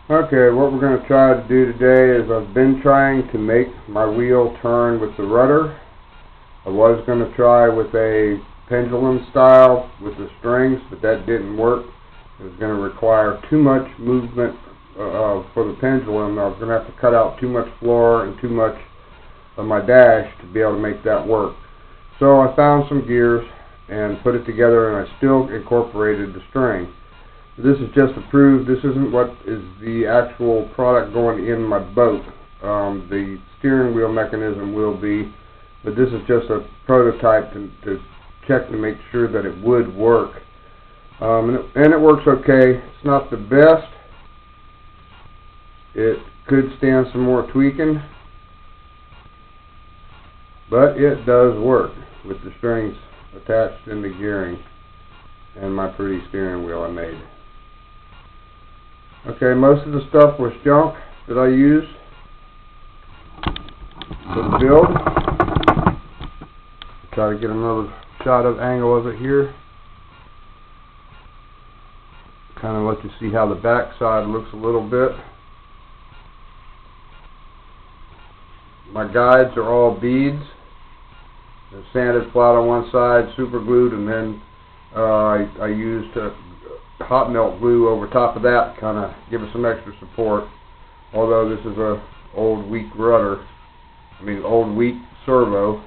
Okay, what we're going to try to do today is I've been trying to make my wheel turn with the rudder. I was going to try with a pendulum style with the strings, but that didn't work. It was going to require too much movement for the pendulum. I was going to have to cut out too much floor and too much of my dash to be able to make that work. So I found some gears and put it together, and I still incorporated the string. This is just to prove this isn't what is the actual product going in my boat. The steering wheel mechanism will be, but this is just a prototype to check to make sure that it would work. And it works okay. It's not the best. It could stand some more tweaking, but it does work with the strings attached in the gearing and my pretty steering wheel I made. Okay, most of the stuff was junk that I used for the build. Try to get another shot of angle of it here. Kind of let you see how the back side looks a little bit. My guides are all beads. They're sanded flat on one side, super glued, and then I used hot melt glue over top of that to kind of give it some extra support. Although this is a old weak old weak servo,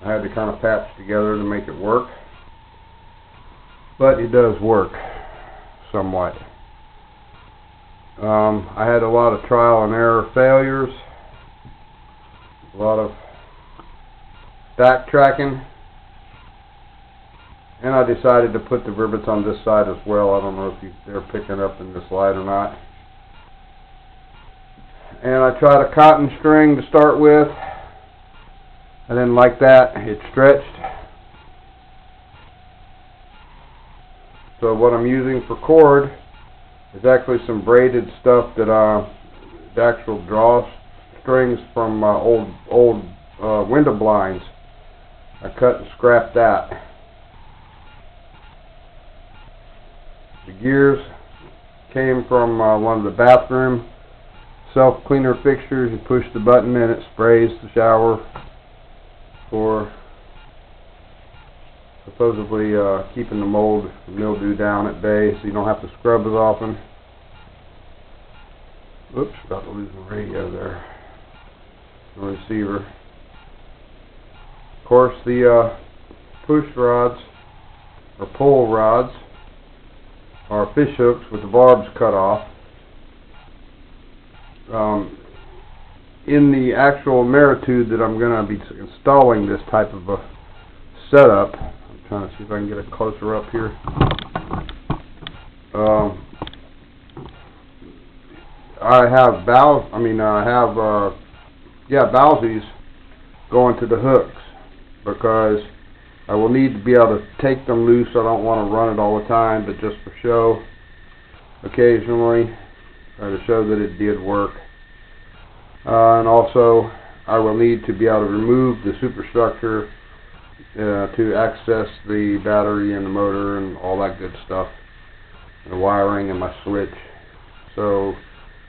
I had to kind of patch together to make it work. But it does work somewhat. I had a lot of trial and error failures, a lot of backtracking, and I decided to put the rivets on this side as well. I don't know if they're picking up in this light or not. And I tried a cotton string to start with, and then like that it stretched. So what I'm using for cord is actually some braided stuff that the actual drawstrings from old window blinds. I cut and scrapped that. The gears came from one of the bathroom self-cleaner fixtures. You push the button and it sprays the shower for supposedly keeping the mold and mildew down at bay, so you don't have to scrub as often. Oops, about to lose my radio there. The receiver. Of course, the push rods or pull rods are fish hooks with the barbs cut off. In the actual Ameritude that I'm going to be installing this type of a setup, I'm trying to see if I can get it closer up here. I have bowsies going to the hooks because I will need to be able to take them loose. I don't want to run it all the time, but just for show, occasionally, to show that it did work. And also, I will need to be able to remove the superstructure to access the battery and the motor and all that good stuff, and the wiring and my switch. So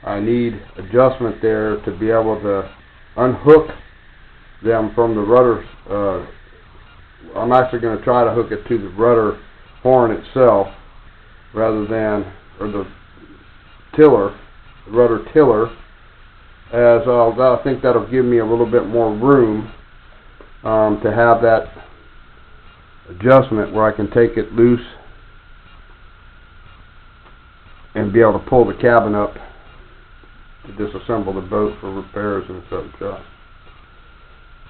I need adjustment there to be able to unhook them from the rudder. I'm actually going to try to hook it to the rudder horn itself rather than, or the tiller, the rudder tiller, as I think that'll give me a little bit more room to have that adjustment where I can take it loose and be able to pull the cabin up to disassemble the boat for repairs and such.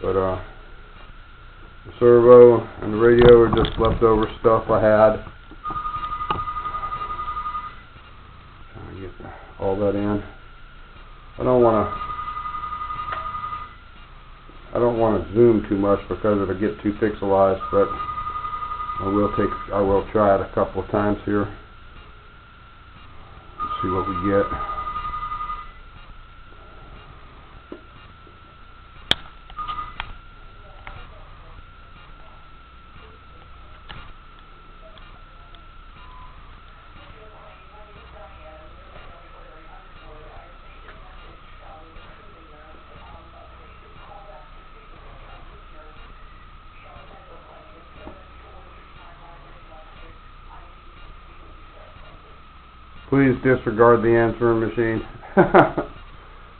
But the servo and the radio are just leftover stuff I had. Trying to get all that in. I don't want to zoom too much because it'll get too pixelized, but I will try it a couple of times here. Let's see what we get. Please disregard the answering machine.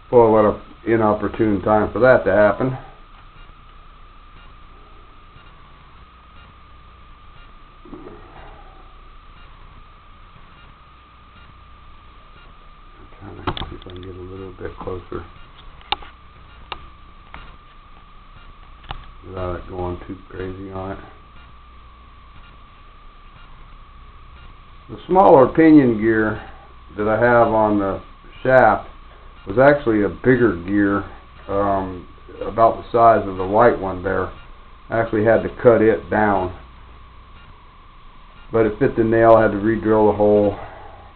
Boy, what an inopportune time for that to happen. I'm trying to see if I can get a little bit closer without it going too crazy on it. The smaller pinion gear that I have on the shaft was actually a bigger gear, about the size of the white one there. I actually had to cut it down, but it fit the nail. I had to re-drill the hole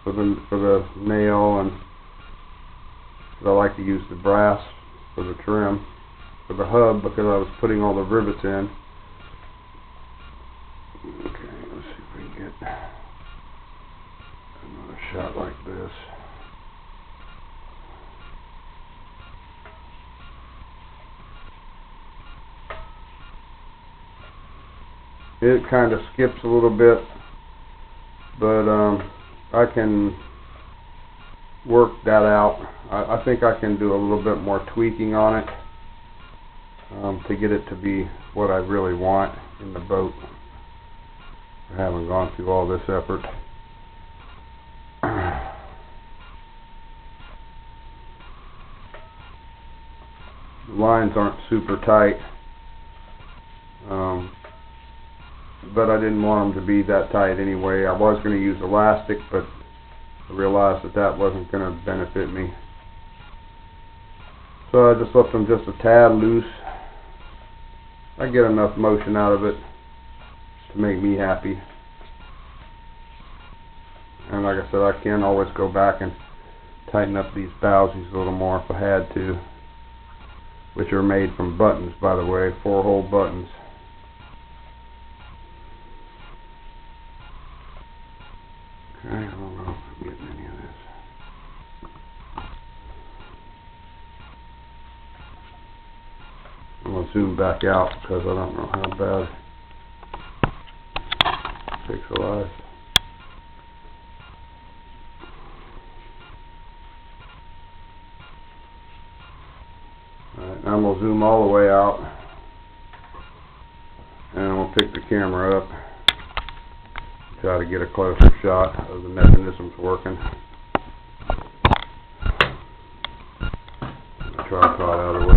for the nail, and I like to use the brass for the trim for the hub because I was putting all the rivets in. Okay, let's see if we can get another shot like this. It kind of skips a little bit, but I can work that out. I think I can do a little bit more tweaking on it to get it to be what I really want in the boat. I haven't gone through all this effort. The lines aren't super tight, but I didn't want them to be that tight anyway. I was going to use elastic, but I realized that that wasn't going to benefit me. So I just left them just a tad loose. I get enough motion out of it to make me happy. And like I said, I can always go back and tighten up these bowsies a little more if I had to, which are made from buttons, by the way, 4-hole buttons. Okay, I don't know if I'm getting any of this. I'm going to zoom back out because I don't know how bad pixelized. Alright, now I'm going to zoom all the way out, and I'm going to pick the camera up, try to get a closer shot of the mechanisms working. Tripod out of the way.